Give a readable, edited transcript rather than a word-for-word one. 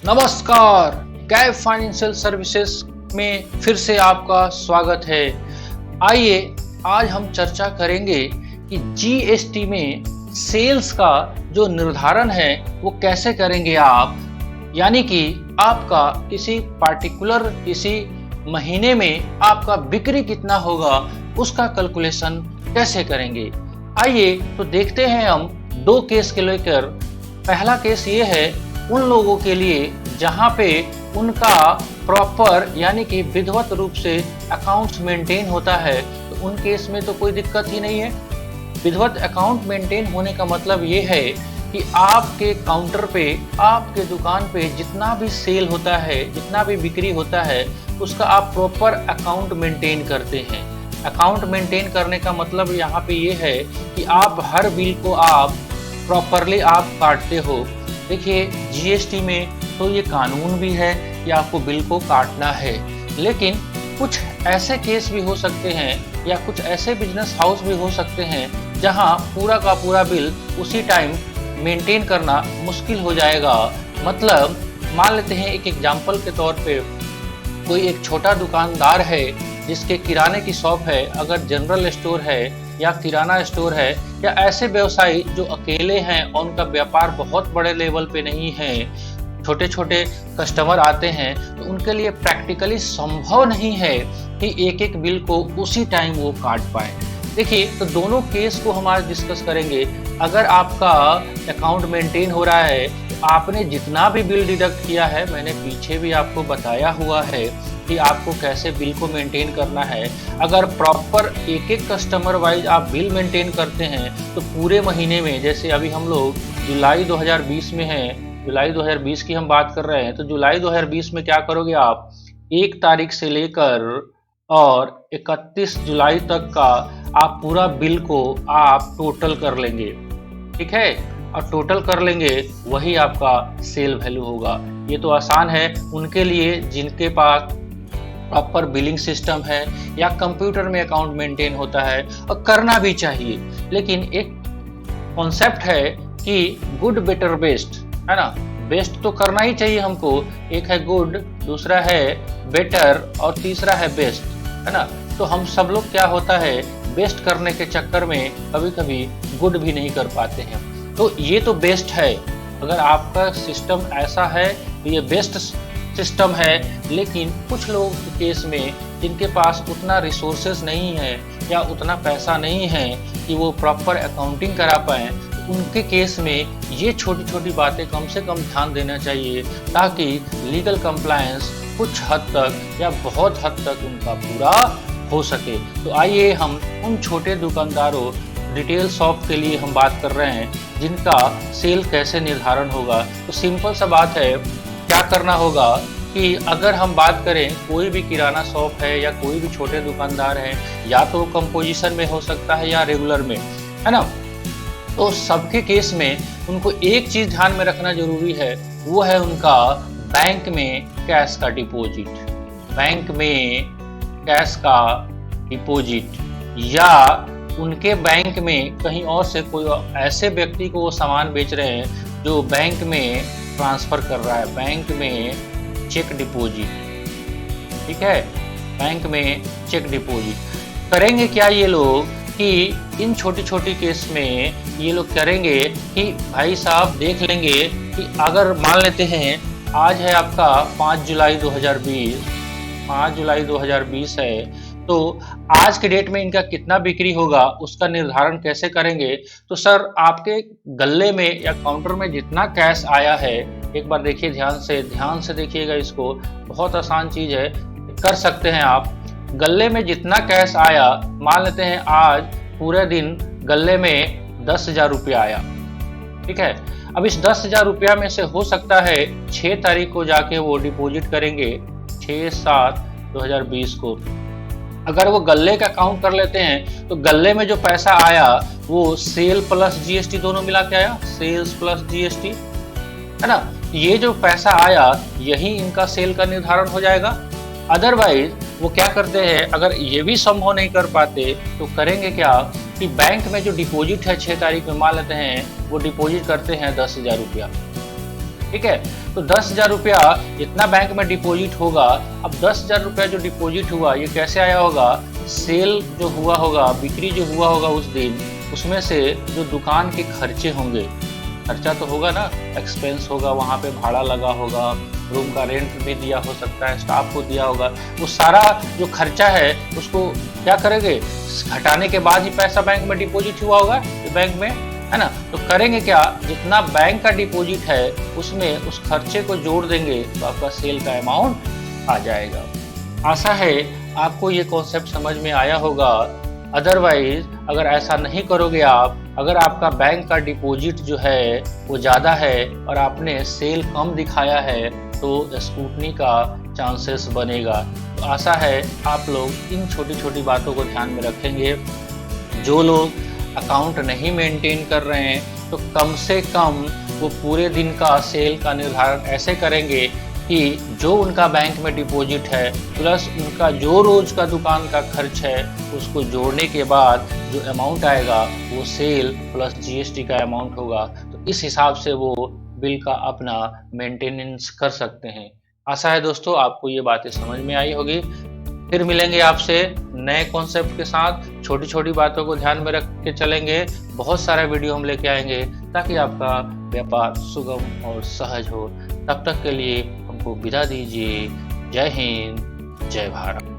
नमस्कार। Cab financial services में फिर से आपका स्वागत है। आइए आज हम चर्चा करेंगे कि जीएसटी में सेल्स का जो निर्धारण है वो कैसे करेंगे आप, यानी कि आपका किसी महीने में आपका बिक्री कितना होगा उसका कैलकुलेशन कैसे करेंगे। आइए तो देखते हैं हम दो केस के लेकर। पहला केस ये है उन लोगों के लिए जहां पे उनका प्रॉपर यानी कि विधिवत रूप से अकाउंट्स मेंटेन होता है, तो उन केस में तो कोई दिक्कत ही नहीं है। विधिवत अकाउंट मेंटेन होने का मतलब ये है कि आपके काउंटर पे, आपके दुकान पे जितना भी सेल होता है, जितना भी बिक्री होता है, उसका आप प्रॉपर अकाउंट मेंटेन करते हैं। अकाउंट मेंटेन करने का मतलब यहाँ पे ये है कि आप हर बिल को आप प्रॉपरली आप काटते हो। देखिए जीएसटी में तो ये कानून भी है कि आपको बिल को काटना है, लेकिन कुछ ऐसे केस भी हो सकते हैं या कुछ ऐसे बिजनेस हाउस भी हो सकते हैं जहां पूरा का पूरा बिल उसी टाइम मेंटेन करना मुश्किल हो जाएगा। मतलब मान लेते हैं एक एग्जांपल के तौर पे, कोई एक छोटा दुकानदार है जिसके किराने की शॉप है, अगर जनरल स्टोर है या किराना स्टोर है, या ऐसे व्यवसायी जो अकेले हैं और उनका व्यापार बहुत बड़े लेवल पे नहीं है, छोटे छोटे कस्टमर आते हैं, तो उनके लिए प्रैक्टिकली संभव नहीं है कि एक एक बिल को उसी टाइम वो काट पाए। देखिए तो दोनों केस को हम आज डिस्कस करेंगे। अगर आपका अकाउंट मेंटेन हो रहा है, तो आपने जितना भी बिल डिडक्ट किया है, मैंने पीछे भी आपको बताया हुआ है कि आपको कैसे बिल को मेंटेन करना है। अगर प्रॉपर एक एक कस्टमर वाइज आप बिल मेंटेन करते हैं, तो पूरे महीने में, जैसे अभी हम लोग जुलाई 2020 में हैं, जुलाई 2020 की हम बात कर रहे हैं, तो जुलाई 2020 में क्या करोगे आप, 1 तारीख से लेकर और 31 जुलाई तक का आप पूरा बिल को आप टोटल कर लेंगे, ठीक है, और टोटल कर लेंगे, वही आपका सेल वैल्यू होगा। ये तो आसान है उनके लिए जिनके पास प्रॉपर बिलिंग सिस्टम है या कंप्यूटर में अकाउंट मेंटेन होता है, और करना भी चाहिए। लेकिन एक कॉन्सेप्ट है कि गुड बेटर बेस्ट, है ना, बेस्ट तो करना ही चाहिए हमको। एक है गुड, दूसरा है बेटर और तीसरा है बेस्ट, है ना। तो हम सब लोग क्या होता है, बेस्ट करने के चक्कर में कभी कभी गुड भी नहीं कर पाते हैं। तो ये तो बेस्ट है, अगर आपका सिस्टम ऐसा है तो ये बेस्ट सिस्टम है। लेकिन कुछ लोगों के केस में जिनके पास उतना रिसोर्सेज नहीं है या उतना पैसा नहीं है कि वो प्रॉपर अकाउंटिंग करा पाएँ, उनके केस में ये छोटी छोटी बातें कम से कम ध्यान देना चाहिए, ताकि लीगल कंप्लायंस कुछ हद तक या बहुत हद तक उनका पूरा हो सके। तो आइए हम उन छोटे दुकानदारों, रिटेल शॉप के लिए हम बात कर रहे हैं जिनका सेल कैसे निर्धारण होगा। तो सिंपल सा बात है, क्या करना होगा कि अगर हम बात करें, कोई भी किराना शॉप है या कोई भी छोटे दुकानदार है, या तो कंपोजिशन में हो सकता है या रेगुलर में, है ना। तो सबके केस में उनको एक चीज ध्यान में रखना जरूरी है, वो है उनका बैंक में कैश का डिपॉजिट। बैंक में कैश का डिपॉजिट, या उनके बैंक में कहीं और से कोई ऐसे व्यक्ति को वो सामान बेच रहे हैं जो बैंक में ट्रांसफर कर रहा है, बैंक में चेक डिपॉजिट, ठीक है, बैंक में चेक डिपॉजिट करेंगे। क्या ये लोग कि इन छोटी छोटी केस में ये लोग करेंगे कि भाई साहब देख लेंगे कि अगर मान लेते हैं आज है आपका 5 जुलाई 2020 है, तो आज के डेट में इनका कितना बिक्री होगा उसका निर्धारण कैसे करेंगे। तो सर आपके गल्ले में या काउंटर में जितना कैश आया है, एक बार देखिए, ध्यान से देखिएगा इसको, बहुत आसान चीज है, कर सकते हैं आप। गल्ले में जितना कैश आया, मान लेते हैं आज पूरे दिन गल्ले में 10,000 रुपया आया, ठीक है। अब इस 10,000 रुपया में से हो सकता है 6 तारीख को जाके वो डिपॉजिट करेंगे, 6/7/2020 को। अगर वो गल्ले का काउंट कर लेते हैं, तो गल्ले में जो पैसा आया वो सेल प्लस जीएसटी दोनों मिला के आया, सेल्स प्लस जीएसटी, है ना। ये जो पैसा आया यही इनका सेल का निर्धारण हो जाएगा। अदरवाइज वो क्या करते हैं, अगर ये भी संभव नहीं कर पाते तो करेंगे क्या कि बैंक में जो डिपॉजिट है 6 तारीख में, मान लेते हैं वो डिपॉजिट करते हैं 10,000 रुपया, ठीक है। तो 10,000 रुपया जितना बैंक में डिपॉजिट होगा, अब 10,000 रुपया जो डिपॉजिट हुआ ये कैसे आया होगा, सेल जो हुआ होगा, बिक्री जो हुआ होगा उस दिन, उसमें से जो दुकान के खर्चे होंगे, खर्चा तो होगा ना, एक्सपेंस होगा, वहाँ पे भाड़ा लगा होगा, रूम का रेंट भी दिया हो सकता है, स्टाफ को दिया होगा, वो सारा जो खर्चा है उसको क्या करेंगे, घटाने के बाद ही पैसा बैंक में डिपॉजिट हुआ होगा बैंक में, है ना। तो करेंगे क्या, जितना बैंक का डिपॉजिट है उसमें उस खर्चे को जोड़ देंगे तो आपका सेल का अमाउंट आ जाएगा। आशा है आपको ये कॉन्सेप्ट समझ में आया होगा। अदरवाइज अगर ऐसा नहीं करोगे आप, अगर आपका बैंक का डिपॉजिट जो है वो ज़्यादा है और आपने सेल कम दिखाया है तो स्क्रूटनी का चांसेस बनेगा। तो आशा है आप लोग इन छोटी छोटी बातों को ध्यान में रखेंगे। जो लोग अकाउंट नहीं मेंटेन कर रहे हैं तो कम से कम वो पूरे दिन का सेल का निर्धारण ऐसे करेंगे कि जो उनका बैंक में डिपॉजिट है प्लस उनका जो रोज का दुकान का खर्च है उसको जोड़ने के बाद जो अमाउंट आएगा वो सेल प्लस जीएसटी का अमाउंट होगा। तो इस हिसाब से वो बिल का अपना मेंटेनेंस कर सकते हैं। आशा है दोस्तों आपको ये बातें समझ में आई होगी। फिर मिलेंगे आपसे नए कॉन्सेप्ट के साथ, छोटी छोटी बातों को ध्यान में रख के चलेंगे। बहुत सारा वीडियो हम लेके आएंगे ताकि आपका व्यापार सुगम और सहज हो। तब तक के लिए हमको विदा दीजिए। जय हिंद, जय भारत।